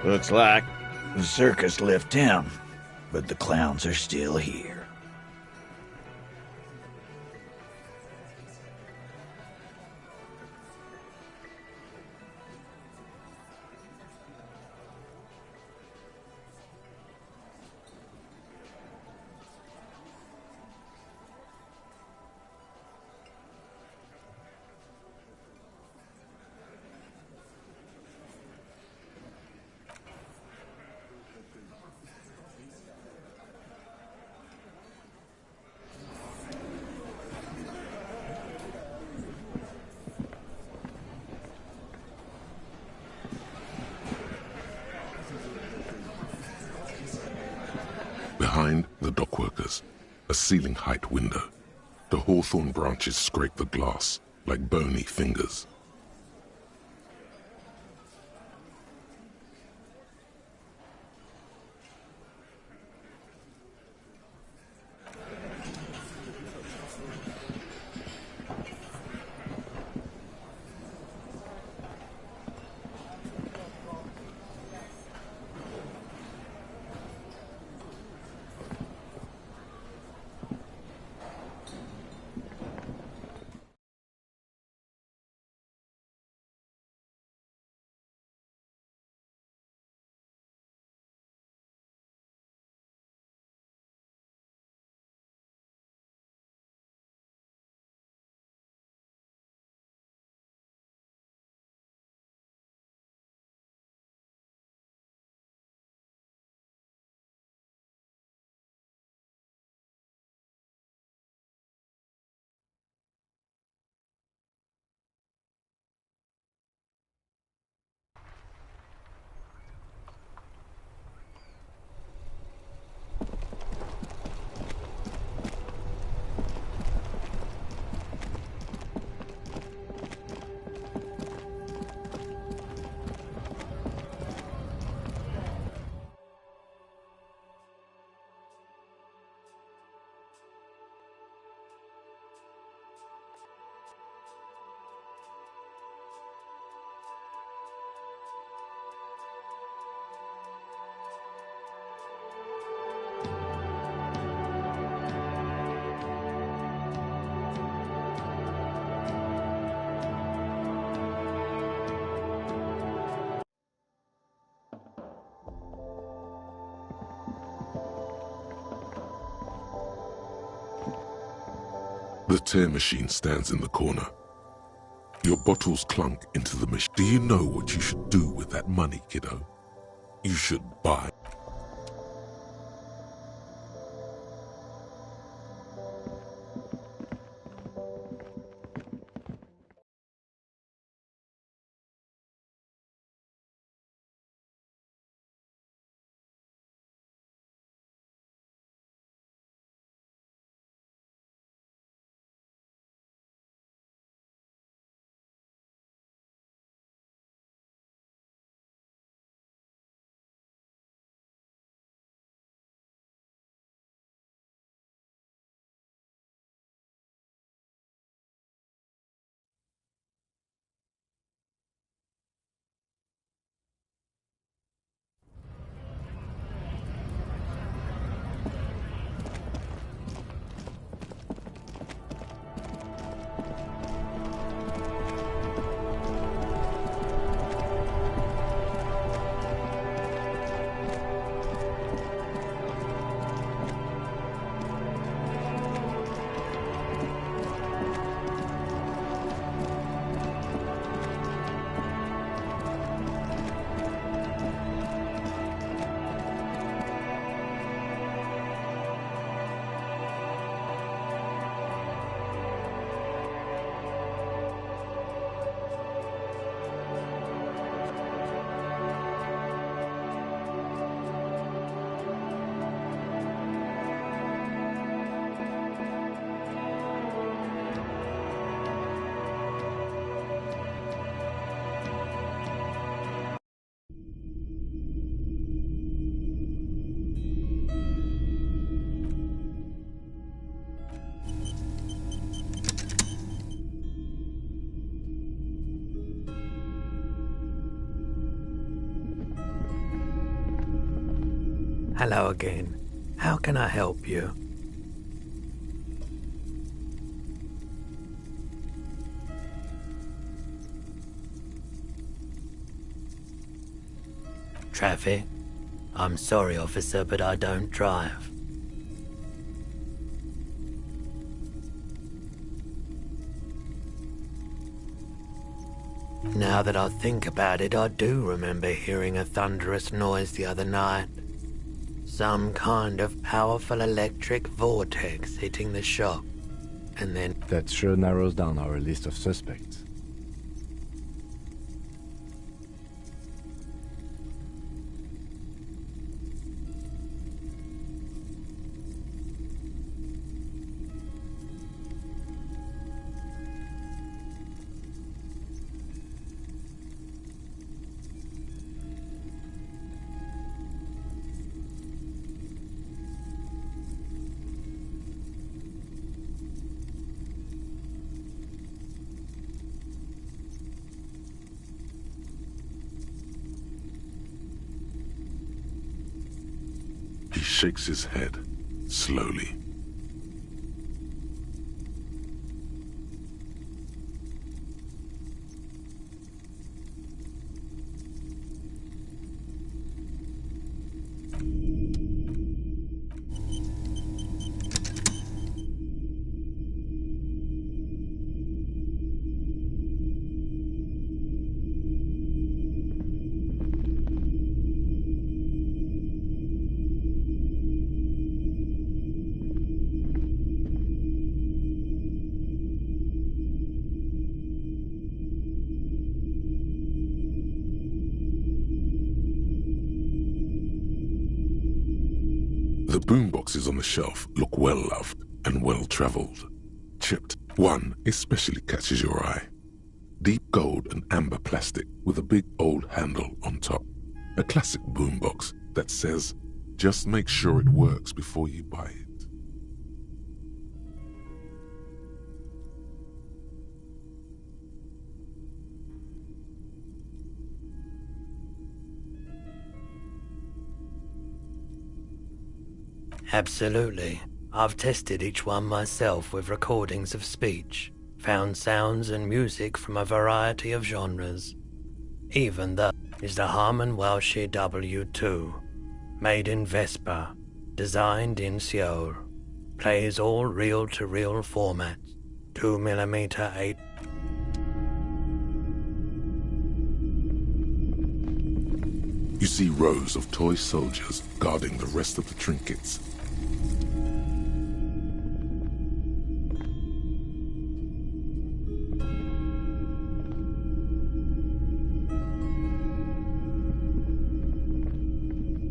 Looks like the circus left town, but the clowns are still here. Behind the dockworkers, a ceiling-height window. The hawthorn branches scrape the glass like bony fingers. The tear machine stands in the corner. Your bottles clunk into the machine. Do you know what you should do with that money, kiddo? You should buy. Hello again. How can I help you? Traffic? I'm sorry, officer, but I don't drive. Now that I think about it, I do remember hearing a thunderous noise the other night. Some kind of powerful electric vortex hitting the shop, and then... That sure narrows down our list of suspects. He shakes his head, slowly. The boomboxes on the shelf look well-loved and well-traveled. Chipped. One especially catches your eye. Deep gold and amber plastic with a big old handle on top. A classic boombox that says, just make sure it works before you buy it. Absolutely. I've tested each one myself with recordings of speech, found sounds and music from a variety of genres. Even though is the Harman Welsh W2, made in Vespa, designed in Seoul, plays all reel-to-reel formats, 2mm 8. You see rows of toy soldiers guarding the rest of the trinkets.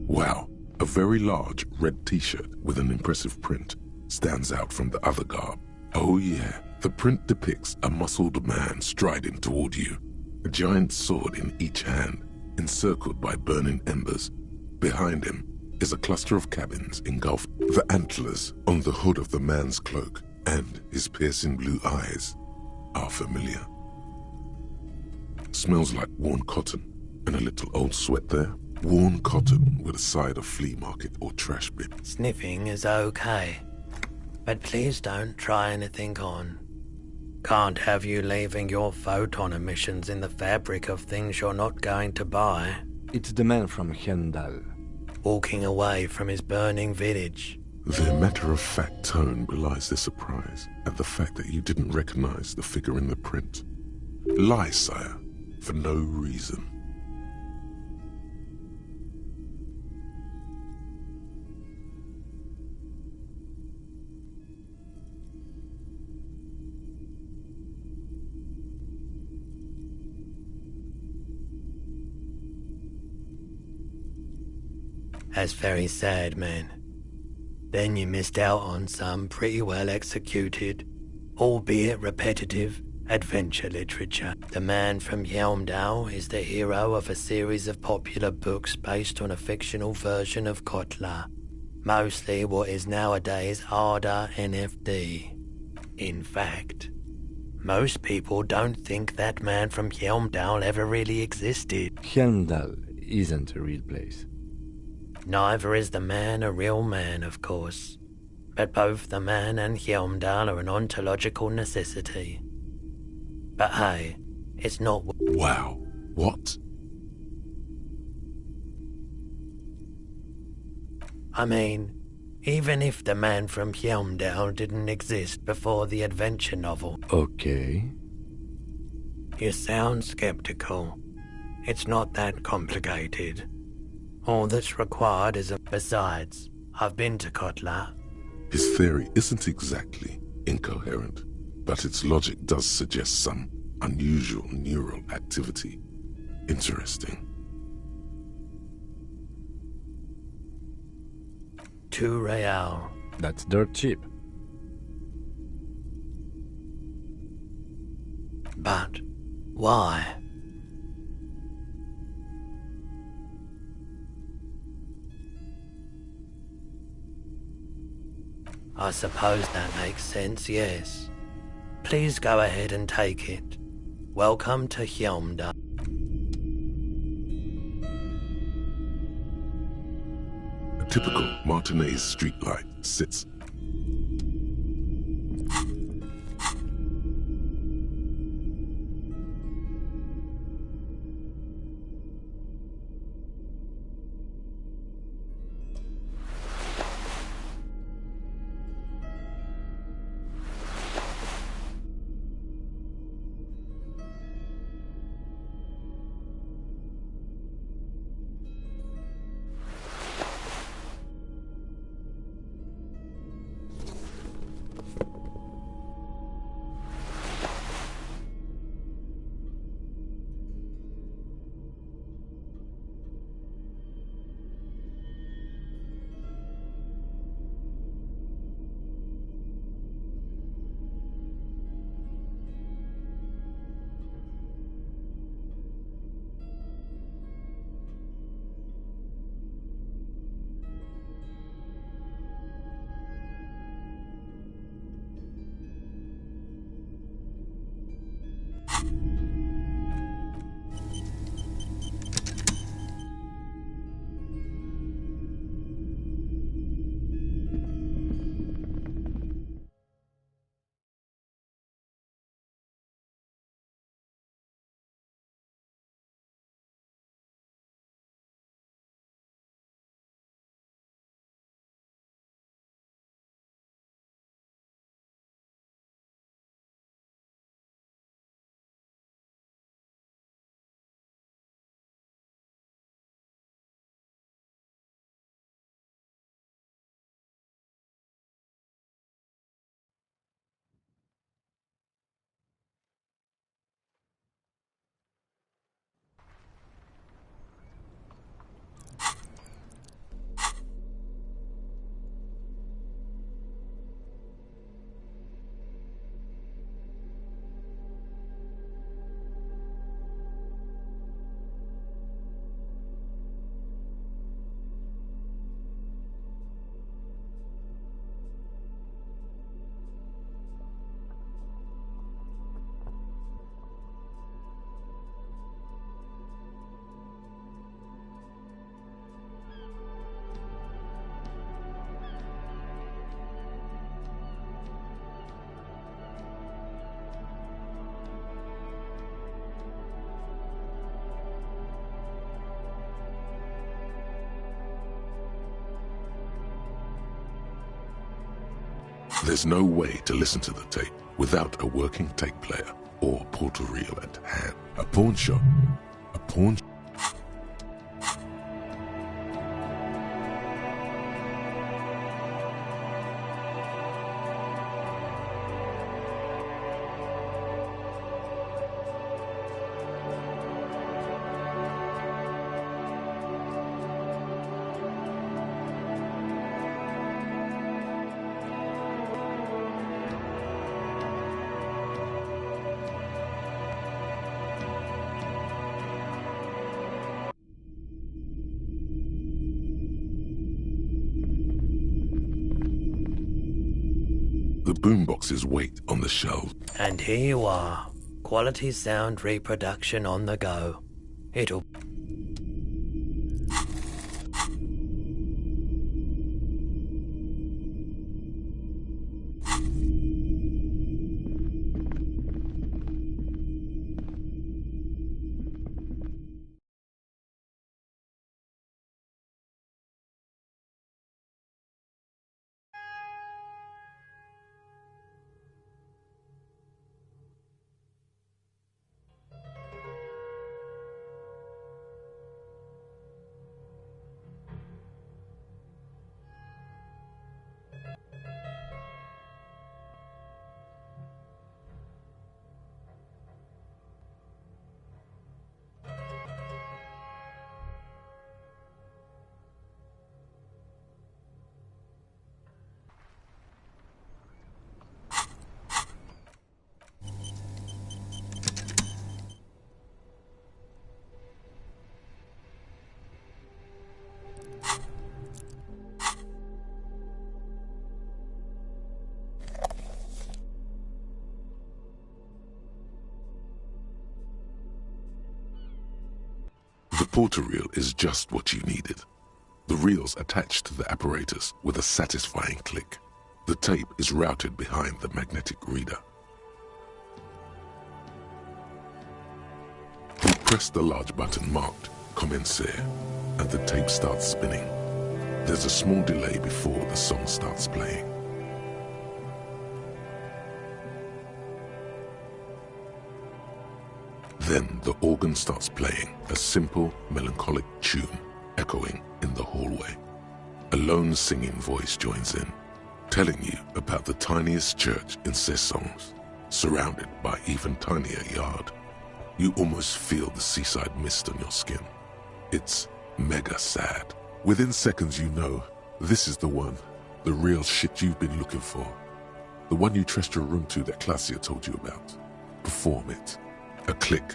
Wow, a very large red t-shirt with an impressive print stands out from the other garb. Oh yeah, the print depicts a muscled man striding toward you, a giant sword in each hand, encircled by burning embers. Behind him is a cluster of cabins engulfed. The antlers on the hood of the man's cloak and his piercing blue eyes are familiar. Smells like worn cotton and a little old sweat there. Worn cotton with a side of flea market or trash bin. Sniffing is okay, but please don't try anything on. Can't have you leaving your photon emissions in the fabric of things you're not going to buy. It's the man from Hendal. Walking away from his burning village. Their matter-of-fact tone belies their surprise at the fact that you didn't recognize the figure in the print. Lie, sire, for no reason. That's very sad, man. Then you missed out on some pretty well executed, albeit repetitive, adventure literature. The man from Yelmdale is the hero of a series of popular books based on a fictional version of Kotler, mostly what is nowadays Arda NFD. In fact, most people don't think that man from Yelmdale ever really existed. Hendal isn't a real place. Neither is the man a real man, of course, but both the man and Hjelmdal are an ontological necessity. But hey, it's not... Wow. What? I mean, even if the man from Hjelmdal didn't exist before the adventure novel... Okay. You sound skeptical. It's not that complicated. All that's required is a... Besides, I've been to Kotla. His theory isn't exactly incoherent, but its logic does suggest some unusual neural activity. Interesting. 2 real. That's dirt cheap. But why? I suppose that makes sense, yes. Please go ahead and take it. Welcome to Hjelmdal. A typical Martinez streetlight sits. There's no way to listen to the tape without a working tape player or portal reel at hand. A pawn shop. A pawn... The boomboxes wait on the shelf. And here you are. Quality sound reproduction on the go. It'll... The porter reel is just what you needed. The reel's attached to the apparatus with a satisfying click. The tape is routed behind the magnetic reader. You press the large button marked Commencer, and the tape starts spinning. There's a small delay before the song starts playing. Then the organ starts playing a simple, melancholic tune echoing in the hallway. A lone singing voice joins in, telling you about the tiniest church in Cessons, surrounded by even tinier yard. You almost feel the seaside mist on your skin. It's mega sad. Within seconds you know, this is the one, the real shit you've been looking for. The one you trust your room to that Claudia told you about. Perform it. A click,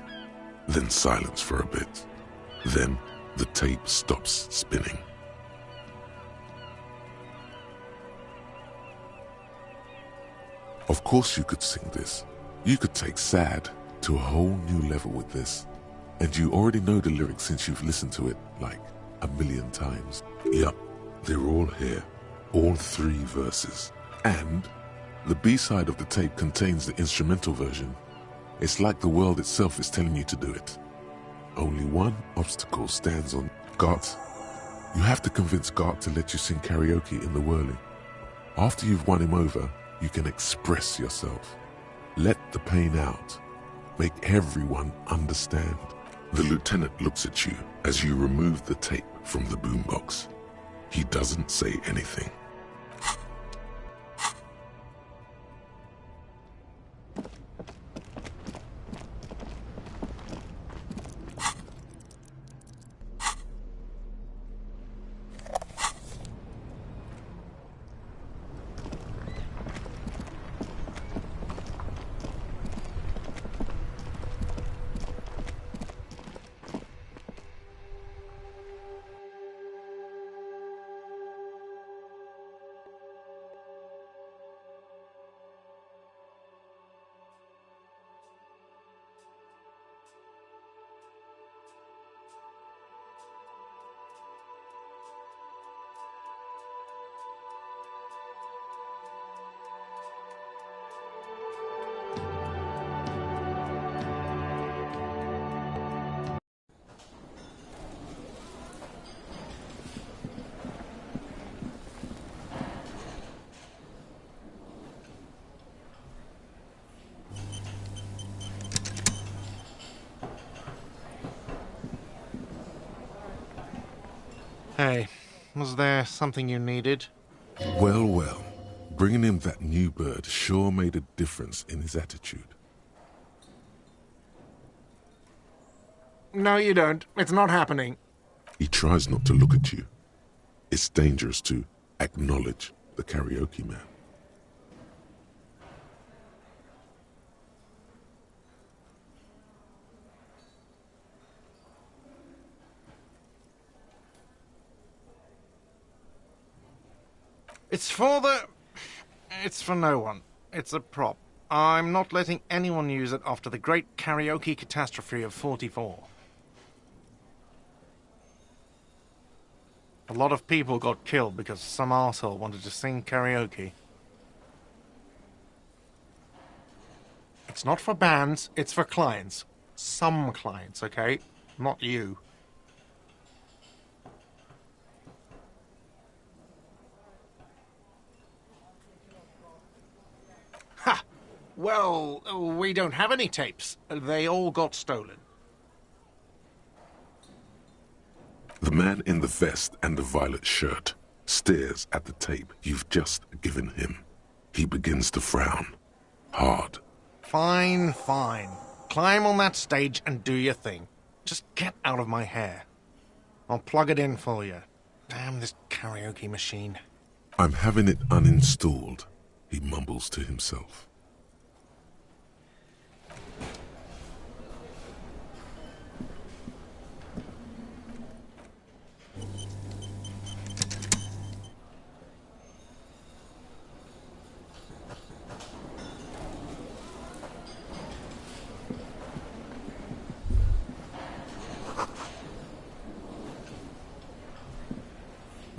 then silence for a bit. Then the tape stops spinning. Of course you could sing this. You could take sad to a whole new level with this. And you already know the lyrics since you've listened to it like 1,000,000 times. Yep, they're all here. All 3 verses. And the B-side of the tape contains the instrumental version. It's like the world itself is telling you to do it. Only one obstacle stands on Gart. You have to convince Gart to let you sing karaoke in the whirling. After you've won him over, you can express yourself. Let the pain out. Make everyone understand. The lieutenant looks at you as you remove the tape from the boombox. He doesn't say anything. Hey, was there something you needed? Well, well. Bringing him that new bird sure made a difference in his attitude. No, you don't. It's not happening. He tries not to look at you. It's dangerous to acknowledge the karaoke man. It's for no one. It's a prop. I'm not letting anyone use it after the great karaoke catastrophe of 44. A lot of people got killed because some arsehole wanted to sing karaoke. It's not for bands, it's for clients. Some clients, okay? Not you. Ha! Well, we don't have any tapes. They all got stolen. The man in the vest and the violet shirt stares at the tape you've just given him. He begins to frown. Hard. Fine, fine. Climb on that stage and do your thing. Just get out of my hair. I'll plug it in for you. Damn this karaoke machine. I'm having it uninstalled, he mumbles to himself.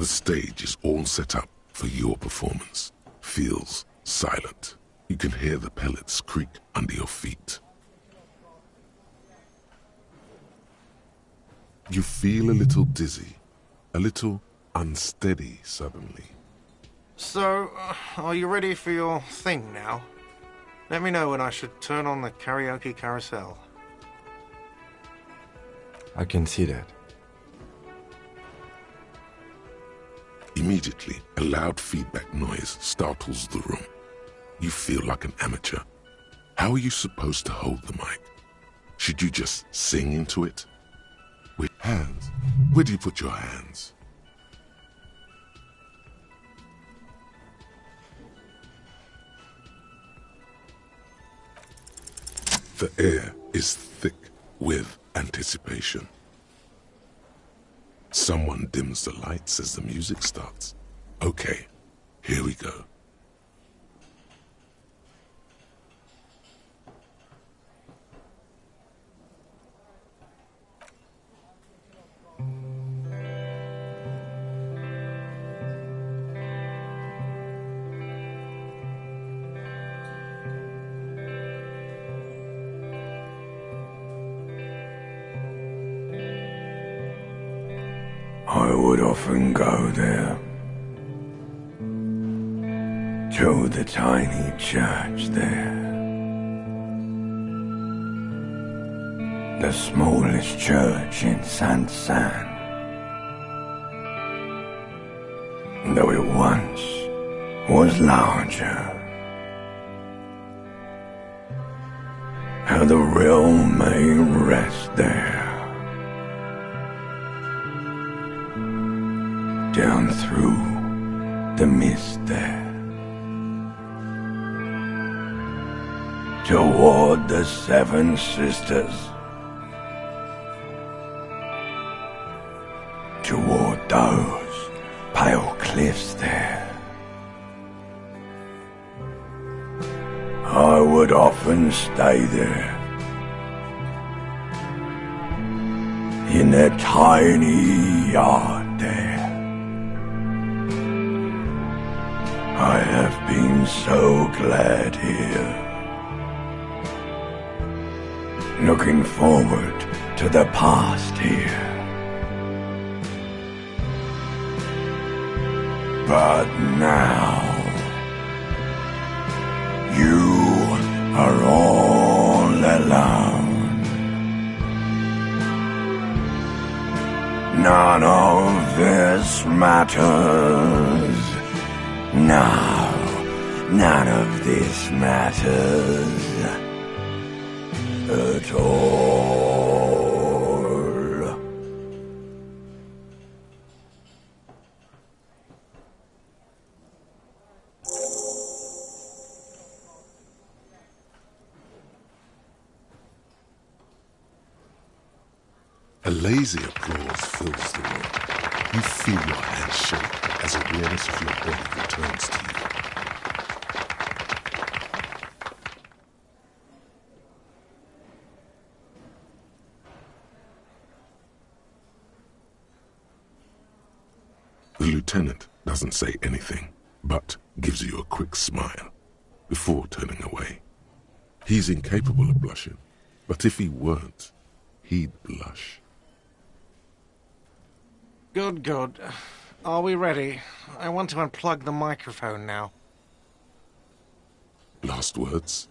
The stage is all set up for your performance. Feels silent. You can hear the pellets creak under your feet. You feel a little dizzy, a little unsteady suddenly. So, are you ready for your thing now? Let me know when I should turn on the karaoke carousel. I can see that. Immediately, a loud feedback noise startles the room. You feel like an amateur. How are you supposed to hold the mic? Should you just sing into it? With hands? Where do you put your hands? The air is thick with anticipation. Someone dims the lights as the music starts. Okay, here we go. I would often go there, to the tiny church there, the smallest church in Saint-San, though it once was larger. How the realm may rest there. Down through the mist there, toward the Seven Sisters, toward those pale cliffs there. I would often stay there, in that tiny yard there. I have been so glad here, looking forward to the past here. But now, you are all alone. None of this matters. No, none of this matters at all. A lazy applause fills the room. You feel your hands shake as awareness of your body returns to you. The lieutenant doesn't say anything, but gives you a quick smile before turning away. He's incapable of blushing, but if he weren't, he'd blush. Good, good. Are we ready? I want to unplug the microphone now. Last words?